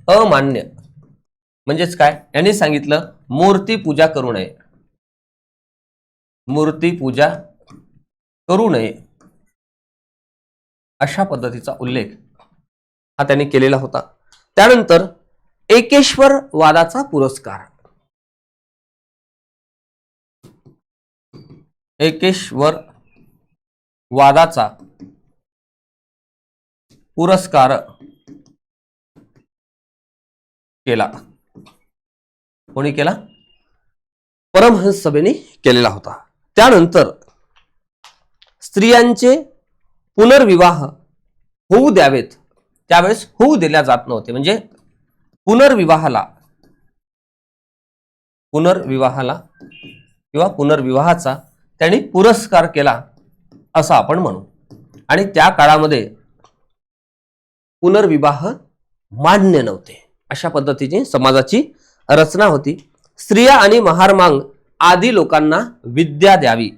अमान्य म्हणजेच काय? यांनी सांगितलं मूर्तीपूजा करू नये. मूर्तीपूजा करू नये अशा पद्धतीचा उल्लेख हा त्यांनी केलेला होता. त्यानंतर एकेश्वर वादाचा पुरस्कार. एकेश्वर वादाचा पुरस्कार केला. कोणी केला? परमहंस सभेने केलेला होता. त्यानंतर स्त्रियांचे पुनर्विवाह होऊ द्यावेत, त्यावेळेस होऊ दिल्या जात नव्हते. म्हणजे पुनर्विवाहाला किंवा पुनर्विवाहाचा त्यांनी पुरस्कार केला असं आपण म्हणू. आणि त्या काळामध्ये पुनर्विवाह मान्य नव्हते. अशा पद्धतीची समाजाची रचना होती. स्त्रिया आणि महारमांग आदी लोकांना विद्या द्यावी.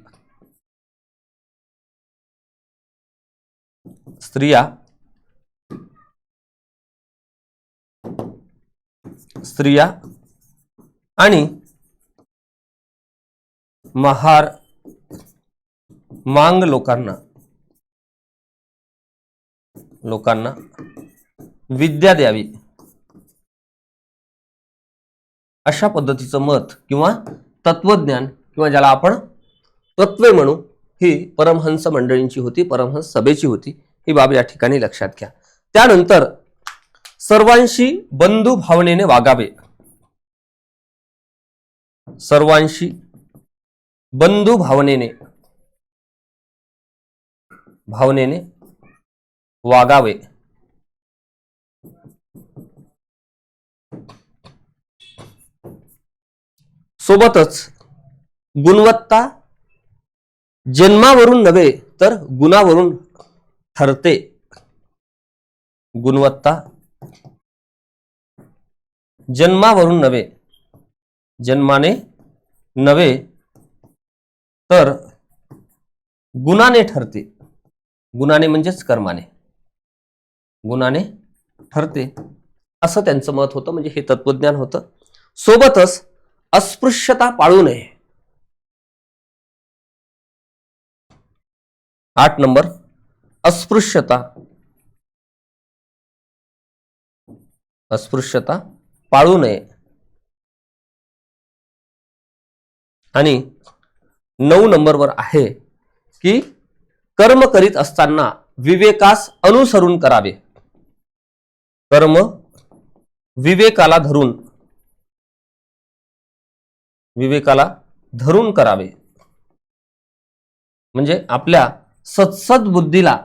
स्त्रिया आणि महार मांग लोकांना विद्या द्यावी अशा पद्धतीचं मत किंवा तत्वज्ञान किंवा ज्याला आपण तत्वे म्हणू, ही परमहंस मंडळींची होती, परमहंस सभेची होती. ही बाब या ठिकाणी लक्षात घ्या. त्यानंतर सर्वांशी बंधू भावनेने वागावे. सर्वांशी बंधू भावनेने वागावे. सोबतच गुणवत्ता जन्मावरून नव्हे तर गुणावरून ठरते. गुणवत्ता जन्मावरून नव्हे, जन्माने नव्हे तर गुणाने ठरते. गुणाने म्हणजेच कर्माने, गुणाने ठरते असं त्यांचं मत होतं. म्हणजे हे तत्वज्ञान होतं. सोबतच अस्पृश्यता पाळू नये. 8 नंबर, अस्पृश्यता पाळू नये. आणि 9 नंबरवर आहे की कर्म करीत असताना विवेकास अनुसरून करावे. कर्म विवेकाला धरून करावे. म्हणजे आपल्या सत्सद बुद्धीला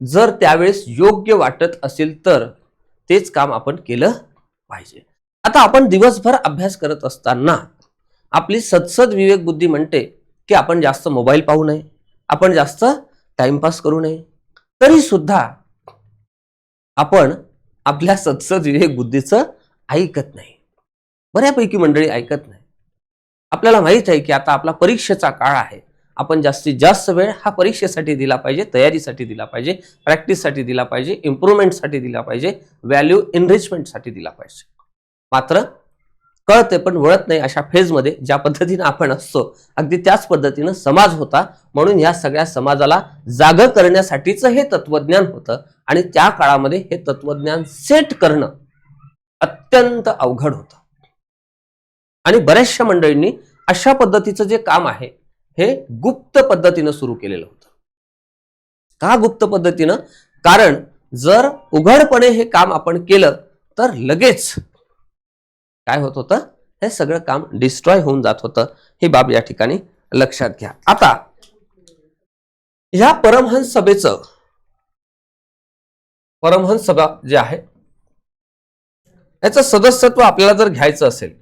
जर त्यावेळेस योग्य वाटत असेल तर तेच काम आपण केलं पाहिजे. आता आपण दिवसभर अभ्यास करत असताना आपली सत्सद विवेक बुद्धी म्हणते की आपण जास्त मोबाईल पाहू नये, आपण जास्त टाइमपास करू नये. तरी सुद्धा आपण आपल्या सत्सद विवेक बुद्धीचं ऐकत नाही. बऱ्यापैकी मंडळी ऐकत नाही. आपल्याला माहित आहे की आता आपला परीक्षेचा काळ आहे. आपण जास्तीत जास्त वेळ हा परीक्षेसाठी दिला पाहिजे, तयारीसाठी दिला पाहिजे, प्रॅक्टिससाठी दिला पाहिजे, इम्प्रूव्हमेंटसाठी दिला पाहिजे, व्हॅल्यू एनरिचमेंटसाठी दिला पाहिजे. मात्र कळते पण वळत नाही अशा फेजमध्ये ज्या पद्धतीने आपण असतो अगदी त्याच पद्धतीनं समाज होता. म्हणून या सगळ्या समाजाला जागं करण्यासाठीच हे तत्वज्ञान होतं आणि त्या काळामध्ये हे तत्वज्ञान सेट करणं अत्यंत अवघड होतं. आणि बऱ्याचशा मंडळींनी अशा पद्धतीचं जे काम आहे हे गुप्त पद्धतीनं सुरू केलेलं होतं. का गुप्त पद्धतीनं? कारण जर उघडपणे हे काम आपण केलं तर लगेच काय होत होतं, हे सगळं काम डिस्ट्रॉय होऊन जात होतं. ही बाब या ठिकाणी लक्षात घ्या. आता ह्या परमहंस सभा जे आहे याचं सदस्यत्व आपल्याला जर घ्यायचं असेल,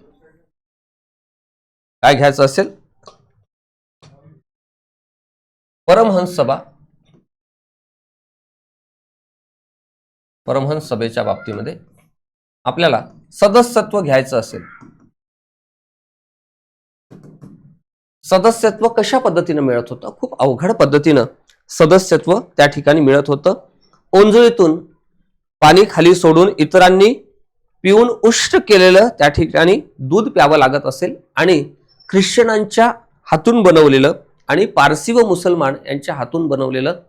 काय घ्यायचं असेल, परमहंस सभेच्या बाबतीमध्ये आपल्याला सदस्यत्व घ्यायचं असेल, सदस्यत्व कशा पद्धतीने मिळत होतं? खूप अवघड पद्धतीनं सदस्यत्व त्या ठिकाणी मिळत होतं. ओंजळीतून पाणी खाली सोडून इतरांनी पिऊन उष्ट केलेलं त्या ठिकाणी दूध प्यावं लागत असेल आणि ख्रिश्चनांच्या हातून बनवलेलं आणि पारसी व मुसलमान यांच्या हातून बनवलेलं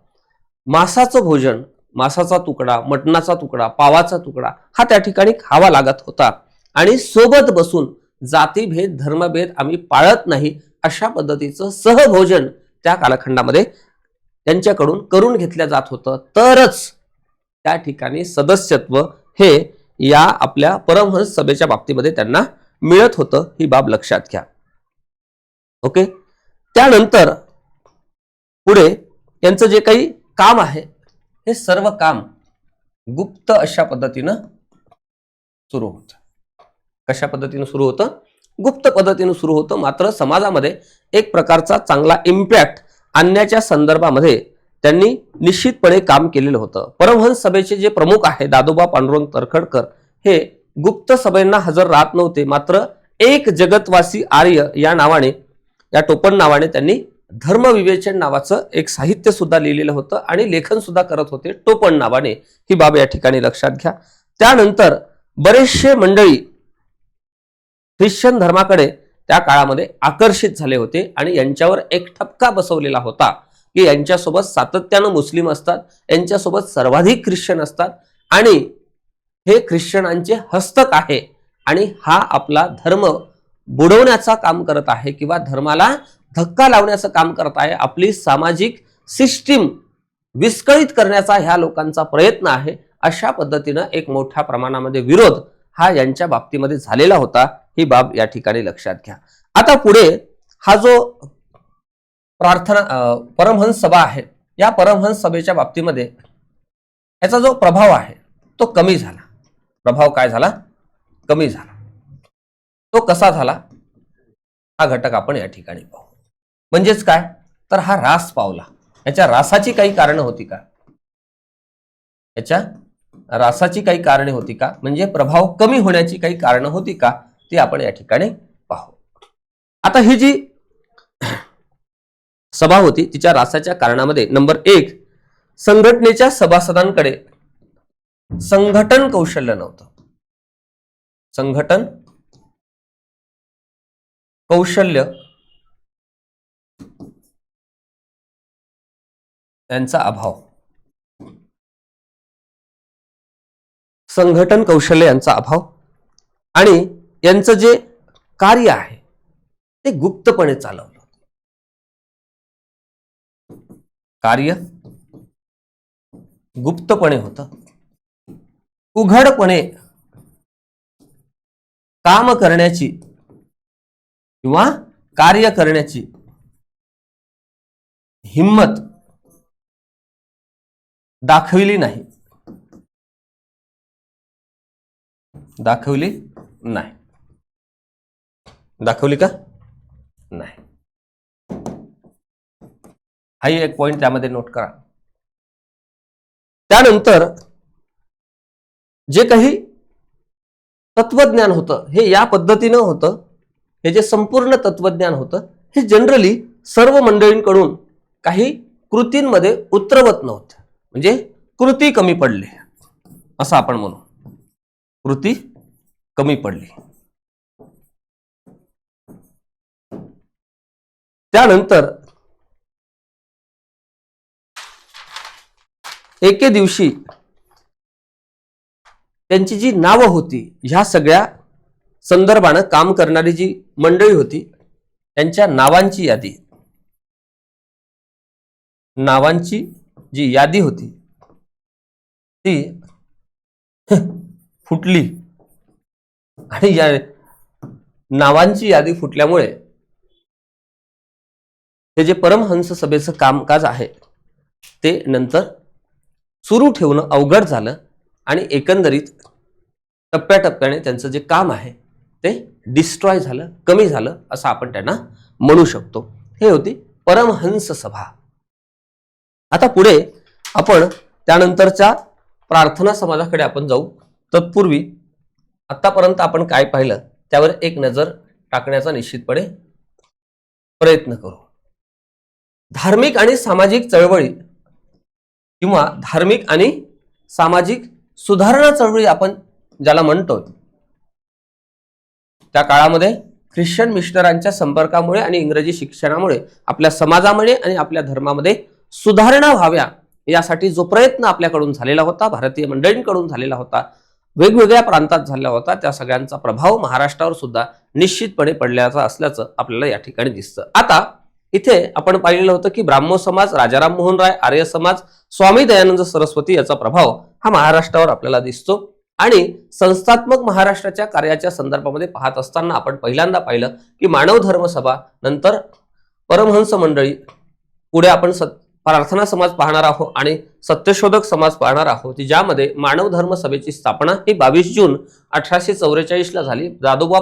मांसाचं भोजन, मांसाचा तुकडा, मटणाचा तुकडा, पावाचा तुकडा हा त्या ठिकाणी खावा लागत होता. आणि सोबत बसून जातीभेद धर्मभेद आम्ही पाळत नाही अशा पद्धतीचं सहभोजन त्या कालखंडामध्ये त्यांच्याकडून करून घेतलं जात होतं. तरच त्या ठिकाणी सदस्यत्व हे या आपल्या परमहंस सभेच्या बाबतीमध्ये त्यांना मिळत होतं. ही बाब लक्षात घ्या. ओके. त्यानंतर पुढे यांचं जे काही काम आहे हे सर्व काम गुप्त अशा पद्धतीनं सुरू होतं. कशा पद्धतीनं सुरू होतं? गुप्त पद्धतीनं सुरू होतं. मात्र समाजामध्ये एक प्रकारचा चांगला इम्पॅक्ट आणण्याच्या संदर्भामध्ये त्यांनी निश्चितपणे काम केलेलं होतं. परमहंस सभेचे जे प्रमुख आहे दादोबा पांडुरंग तरखडकर हे गुप्त सभेंना हजर राहत नव्हते. मात्र एक जगतवासी आर्य या नावाने, या टोपण नावाने त्यांनी धर्मविवेचन नावाचं एक साहित्य सुद्धा लिहिलेलं होतं आणि लेखन सुद्धा करत होते टोपण नावाने. ही बाब या ठिकाणी लक्षात घ्या. त्यानंतर बरेचसे मंडळी ख्रिश्चन धर्माकडे त्या काळामध्ये आकर्षित झाले होते आणि यांच्यावर एक ठपका बसवलेला होता की यांच्यासोबत सातत्यानं मुस्लिम असतात, यांच्यासोबत सर्वाधिक ख्रिश्चन असतात आणि हे ख्रिश्चनांचे हस्तक आहे आणि हा आपला धर्म बुडवण्याचा काम करत आहे किंवा धर्माला धक्का लावण्याचं काम करत आहे. आपली सामाजिक सिस्टीम विस्कळीत करण्याचा ह्या लोकांचा प्रयत्न आहे. अशा पद्धतीनं एक मोठ्या प्रमाणामध्ये विरोध हा यांच्या बाबतीमध्ये झालेला होता. ही बाब या ठिकाणी लक्षात घ्या. आता पुढे हा जो परमहंस सभा आहे, या परमहंस सभेच्या बाबतीमध्ये याचा जो प्रभाव आहे तो कमी झाला. प्रभाव काय झाला? कमी झाला. तो कसा झाला हा घटक आपण या ठिकाणी पाहू. म्हणजेच काय तर हा ऱ्हास पावला. याच्या ऱ्हासाची काही कारणं होती का? याच्या ऱ्हासाची काही कारणे होती का? म्हणजे प्रभाव कमी होण्याची काही कारणं होती का? ती आपण या ठिकाणी पाहू. आता ही जी सभा होती तिच्या ऱ्हासाच्या कारणामध्ये नंबर 1, संघटनेच्या सभासदांकडे संघटन कौशल्य नव्हतं. संघटन कौशल्य यांचा अभाव. संघटन कौशल्य यांचा अभाव आणि यांचं जे कार्य आहे ते गुप्तपणे चालवलं. कार्य गुप्तपणे होतं. उघडपणे काम करण्याची किंवा कार्य करण्याची हिम्मत दाखविली नाही. दाखवली नाही. दाखवली का? नाही. हाही एक पॉइंट त्यामध्ये नोट करा. त्यानंतर जे काही तत्वज्ञान होतं हे या पद्धतीनं होतं. हे जे संपूर्ण तत्वज्ञान होतं हे जनरली सर्व मंडळींकडून काही कृतींमध्ये उतरवत नव्हतं. म्हणजे कृती कमी पडली असं आपण म्हणू. कृती कमी पडली. त्यानंतर एके दिवशी त्यांची जी नावं होती, ह्या सगळ्या संदर्भानं काम करणारी जी मंडळी होती त्यांच्या नावांची जी यादी होती ती फुटली आणि या नावांची यादी फुटल्यामुळे हे जे परमहंस सभेचं कामकाज आहे ते नंतर सुरू ठेवणं अवघड झालं आणि एकंदरीत टप्प्याटप्प्याने त्यांचं जे काम आहे ते डिस्ट्रॉय झालं, कमी झालं असं आपण त्यांना म्हणू शकतो. हे होती परमहंस सभा. आता पुढे आपण त्यानंतरच्या प्रार्थना समाजाकडे आपण जाऊ. तत्पूर्वी आतापर्यंत आपण काय पाहिलं त्यावर एक नजर टाकण्याचा निश्चितपणे प्रयत्न करू. धार्मिक आणि सामाजिक चळवळी किंवा धार्मिक आणि सामाजिक सुधारणा चळवळी आपण ज्याला म्हणतो, त्या काळामध्ये ख्रिश्चन मिशनरांच्या संपर्कामुळे आणि इंग्रजी शिक्षणामुळे आपल्या समाजामध्ये आणि आपल्या धर्मामध्ये सुधारणा व्हाव्या यासाठी जो प्रयत्न आपल्याकडून झालेला होता, भारतीय मंडळींकडून झालेला होता, वेगवेगळ्या प्रांतात झालेला होता, त्या सगळ्यांचा प्रभाव महाराष्ट्रावर सुद्धा निश्चितपणे पडल्याचा असल्याचं आपल्याला या ठिकाणी दिसतं. आता इथे आपण पाहिलेलं होतं की ब्राह्मो समाज, राजाराम मोहन राय, आर्य समाज, स्वामी दयानंद सरस्वती याचा प्रभाव हा महाराष्ट्रावर आपल्याला दिसतो. आणि संस्थात्मक महाराष्ट्राच्या कार्याच्या संदर्भामध्ये पाहत असताना आपण पहिल्यांदा पाहिलं की मानव धर्म सभा, नंतर परमहंस मंडळी, पुढे आपण प्रार्थना समाज पाहणार आहोत आणि सत्यशोधक समाज पाहणार आहोत, ज्यामध्ये मानव धर्म सभेची स्थापना ही 22 जून 1844 ला झाली. दादोबा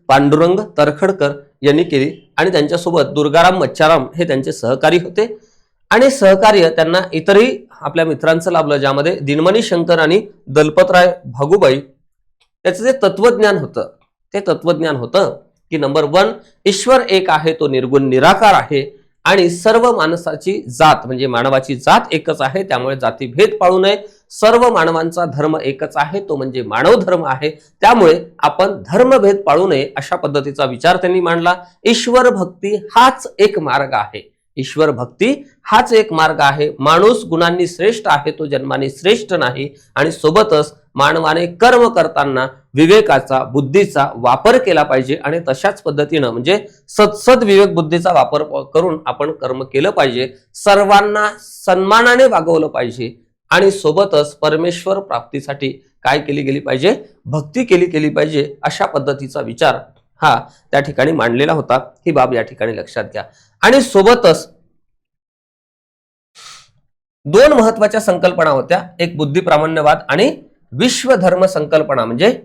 पांडुरंग तरखडकर यांनी केली आणि त्यांच्यासोबत दुर्गाराम मच्छाराम हे त्यांचे सहकारी होते. आणि सहकार्य त्यांना इतरही आपल्या मित्रांचं लाभलं, ज्यामध्ये दिनमणी शंकर आणि दलपतराय भागुबाई. त्याचं जे तत्वज्ञान होतं ते तत्वज्ञान होतं की नंबर 1, ईश्वर एक आहे, तो निर्गुण निराकार आहे आणि सर्व माणसाची जात म्हणजे मानवाची जात एकच आहे, त्यामुळे जातीभेद पाळू नये. सर्व मानवांचा धर्म एकच आहे, तो म्हणजे मानव धर्म आहे, त्यामुळे आपण धर्मभेद पाळू नये अशा पद्धतीचा विचार त्यांनी मांडला. ईश्वर भक्ती हाच एक मार्ग आहे, ईश्वर भक्ती हाच एक मार्ग आहे. माणूस गुणांनी श्रेष्ठ आहे, तो जन्माने श्रेष्ठ नाही. आणि सोबतच मानवाने कर्म करताना विवेकाचा, बुद्धीचा वापर केला पाहिजे आणि तशाच पद्धतीनं म्हणजे सद विवेक बुद्धीचा वापर करून आपण कर्म केलं पाहिजे. सर्वांना सन्मानाने वागवलं पाहिजे आणि सोबतच परमेश्वर प्राप्तीसाठी काय केली गेली पाहिजे, भक्ती केली पाहिजे. अशा पद्धतीचा विचार हा त्या ठिकाणी मांडलेला होता. ही बाब या ठिकाणी लक्षात घ्या. आणि सोबतच 2 महत्वाच्या संकल्पना होत्या, एक बुद्धिप्रामाण्यवाद आणि विश्वधर्म संकल्पना, म्हणजे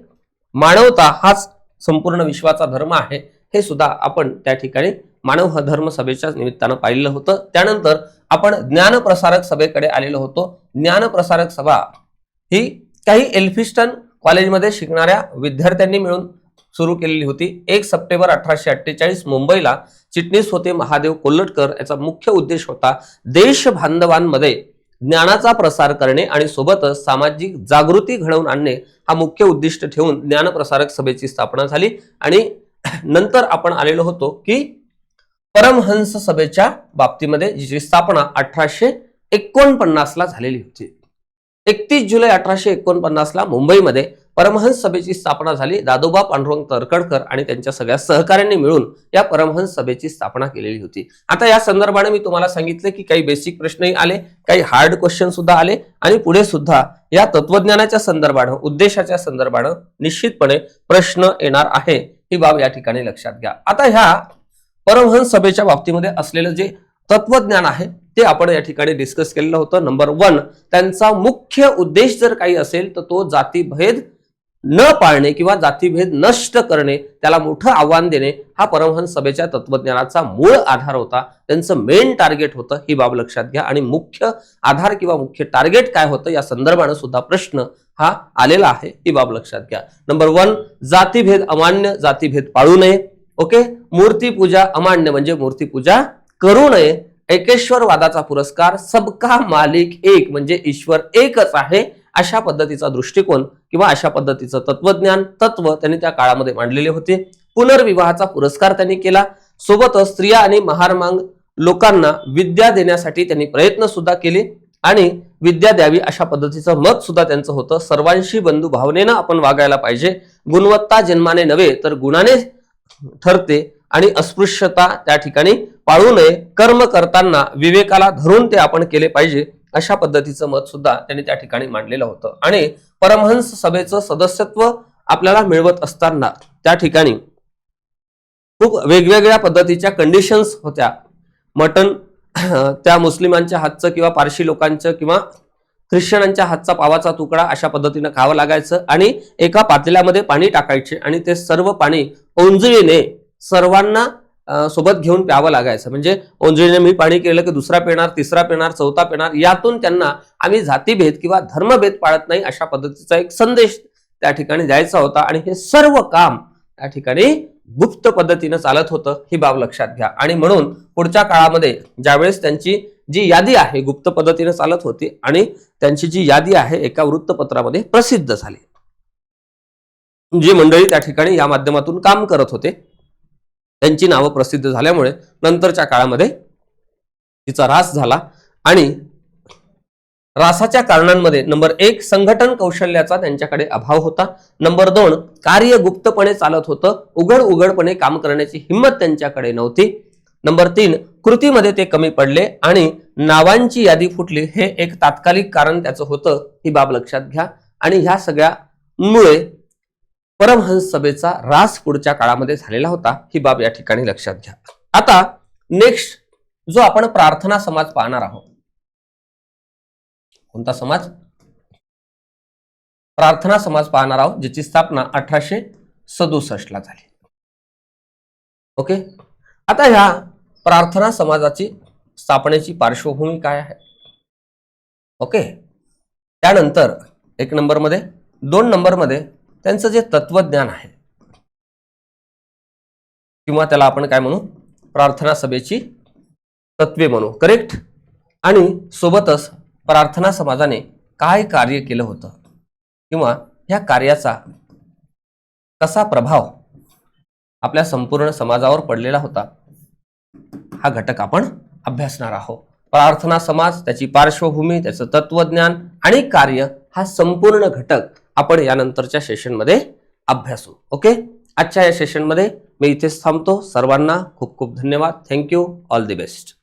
मानवता हाच संपूर्ण विश्वाचा धर्म आहे. हे सुद्धा आपण त्या ठिकाणी मानव धर्म सभेच्या निमित्तानं पाहिलेलं होतं. त्यानंतर आपण ज्ञानप्रसारक सभेकडे आलेलो होतो. ज्ञानप्रसारक सभा ही काही एल्फिस्टन कॉलेजमध्ये शिकणाऱ्या विद्यार्थ्यांनी मिळून सुरू केलेली होती. 1 सप्टेंबर 1848 मुंबईला चिटणीस होते महादेव कोल्हटकर. याचा मुख्य उद्देश होता देश बांधवांमध्ये ज्ञानाचा प्रसार करणे आणि सोबतच सामाजिक जागृती घडवून आणणे हा मुख्य उद्दिष्ट ठेवून ज्ञानप्रसारक सभेची स्थापना झाली. आणि नंतर आपण आलेलो होतो की परमहंस सभेच्या बाबतीमध्ये जिची स्थापना 1849 ला झालेली होती. 31 जुलै 1849 ला मुंबईमध्ये परमहंस सभेची स्थापना झाली. दादोबा पांडुरंग तरखडकर आणि त्यांच्या सगळ्या सहकाऱ्यांनी मिळून या परमहंस सभेची स्थापना केलेली होती. आता या संदर्भाने मी तुम्हाला सांगितलं की काही बेसिक प्रश्नही आले, काही हार्ड क्वेश्चन सुद्धा आले आणि पुढे सुद्धा या तत्वज्ञानाच्या संदर्भानं, उद्देशाच्या संदर्भानं निश्चितपणे प्रश्न येणार आहे. ही बाब या ठिकाणी लक्षात घ्या. आता ह्या परमहंस सभेच्या बाबतीमध्ये असलेलं जे तत्वज्ञान आहे ते आपण या ठिकाणी डिस्कस केलेलं होतं. नंबर 1, त्यांचा मुख्य उद्देश जर काही असेल तर तो जातीभेद न पाळणे किंवा जातीभेद नष्ट करणे, त्याला मोठं आव्हान देणे हा परमहंस सभेच्या तत्वज्ञानाचा मूळ आधार होता. त्यांचं मेन टार्गेट होतं. ही बाब लक्षात घ्या. आणि मुख्य आधार किंवा मुख्य टार्गेट काय होतं या संदर्भानं सुद्धा प्रश्न हा आलेला आहे. ही बाब लक्षात घ्या. नंबर 1, जातीभेद अमान्य, जातीभेद पाळू नये. ओके. मूर्तीपूजा अमान्य म्हणजे मूर्तीपूजा करू नये. एकेश्वरवादाचा पुरस्कार, सबका मालिक एक म्हणजे ईश्वर एकच आहे अशा पद्धतीचा दृष्टिकोन किंवा अशा पद्धतीचं तत्वज्ञान, तत्व त्यांनी त्या काळामध्ये मांडलेले होते. पुनर्विवाहाचा पुरस्कार त्यांनी केला. सोबतच स्त्रिया आणि महारमांग लोकांना विद्या देण्यासाठी त्यांनी प्रयत्न सुद्धा केले आणि विद्या द्यावी अशा पद्धतीचं मत सुद्धा त्यांचं होतं. सर्वांशी बंधू भावनेनं आपण वागायला पाहिजे, गुणवत्ता जन्माने नव्हे तर गुणाने ठरते आणि अस्पृश्यता त्या ठिकाणी पाळू नये. कर्म करताना विवेकाला धरून ते आपण केले पाहिजे अशा पद्धतीचं मत सुद्धा त्यांनी त्या ठिकाणी मांडलेलं होतं. आणि परमहंस सभेचं सदस्यत्व आपल्याला मिळवत असताना त्या ठिकाणी खूप वेगवेगळ्या पद्धतीच्या कंडिशन्स होत्या. मटण त्या मुस्लिमांच्या हातचं किंवा पारशी लोकांचं किंवा ख्रिश्चनांच्या हातचा पावाचा तुकडा अशा पद्धतीनं खावं लागायचं आणि एका पातेल्यामध्ये पाणी टाकायचे आणि ते सर्व पाणी ओंजळीने सर्वांना सोबत घेऊन प्यावं लागायचं. म्हणजे ओंजळीने मी पाणी केलं की दुसरा पिणार, तिसरा पिणार, चौथा पिणार, यातून त्यांना आम्ही जातीभेद किंवा धर्मभेद पाळत नाही अशा पद्धतीचा एक संदेश त्या ठिकाणी द्यायचा होता. आणि हे सर्व काम त्या ठिकाणी गुप्त पद्धतीनं चालत होतं, ही बाब लक्षात घ्या. आणि म्हणून पुढच्या काळामध्ये ज्यावेळेस त्यांची जी यादी आहे गुप्त पद्धतीने चालत होती आणि त्यांची जी यादी आहे एका वृत्तपत्रामध्ये प्रसिद्ध झाली. जी मंडळी त्या ठिकाणी या माध्यमातून काम करत होते त्यांची नावं प्रसिद्ध झाल्यामुळे नंतरच्या काळामध्ये तिचा ऱ्हास झाला. आणि ऱ्हासाच्या कारणांमध्ये नंबर 1 संघटन कौशल्याचा त्यांच्याकडे अभाव होता. नंबर 2 कार्य गुप्तपणे चालत होतं, उघडपणे काम करण्याची हिंमत त्यांच्याकडे नव्हती. नंबर 3 कृतीमध्ये ते कमी पडले आणि नावांची यादी फुटली, हे एक तात्कालिक कारण त्याचं होतं, ही बाब लक्षात घ्या. आणि ह्या सगळ्यामुळे परमहंस सभेचा ऱ्हास पुढच्या काळामध्ये झालेला होता, ही बाब या ठिकाणी लक्षात घ्या. आता नेक्स्ट जो आपण प्रार्थना समाज पाहणार आहोत. कोणता समाज? प्रार्थना समाज पाहणार आहोत, ज्याची स्थापना 1867 ला झाली. ओके. आता ह्या प्रार्थना समाजाची स्थापनेची पार्श्वभूमी काय आहे? ओके. त्यानंतर 1 नंबरमध्ये, 2 नंबरमध्ये त्यांचं जे तत्वज्ञान आहे किंवा त्याला आपण काय म्हणू, प्रार्थना सभेची तत्वे म्हणू, करेक्ट. आणि सोबतच प्रार्थना समाजाने काय कार्य केलं होतं किंवा या कार्याचा कसा प्रभाव आपल्या संपूर्ण समाजावर पडलेला होता, हा घटक आपण अभ्यासणार आहोत. प्रार्थना समाज, त्याची पार्श्वभूमी, त्याचं तत्वज्ञान आणि कार्य, हा संपूर्ण घटक आपण यानंतरच्या सेशनमध्ये अभ्यासू. ओके. आजच्या या सेशनमध्ये मी इथेच थांबतो. सर्वांना खूप खूप धन्यवाद. थँक्यू. All the best.